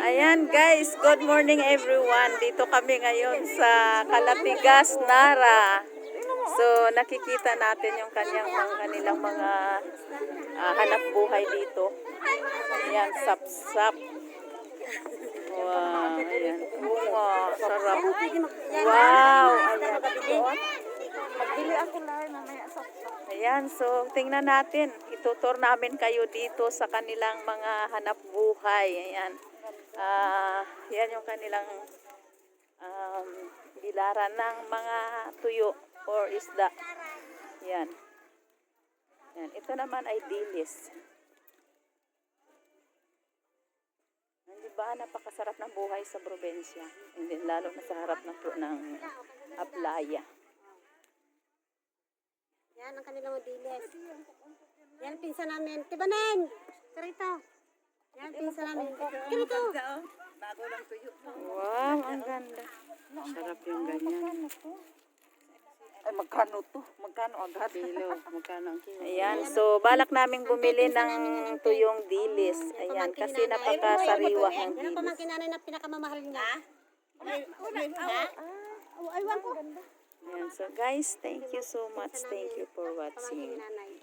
Ayan guys, good morning everyone. Dito kami ngayon sa Kalatigas, Nara. So nakikita natin yung kanilang mga hanap buhay dito. Ayan, sap-sap. Wow, ayan. Bunga, sarap. Wow, ayan. Magbili ako lang mamaya sap-sap. Ayan, so tingnan natin. Itutur namin kayo dito sa kanilang mga hanap buhay. Ayan. Yan yung kanilang bilaran ng mga tuyo or isda. Yan. Yan. Ito naman ay dilis. Hindi ba napakasarap ng buhay sa probinsya? Hindi, lalo na sa harap ng playa. Yan ang kanilang diles. Yan pinsan namin. Tibanen! Karito. Yan pinsan namin. Karito. Bago lang tuyo. Wow, ang ganda. Sarap yung ganyan. Ay, magkano to? Magkano agad? Kilo. Magkano ang kilo? Ayan, so balak naming bumili ng tuyong dilis. Ayan, kasi napakasariwa ng Yan ang dilis. pamangkin nanay na pinakamamahal niya. Ayan, so guys, thank you so much. Thank you for watching. Nanay.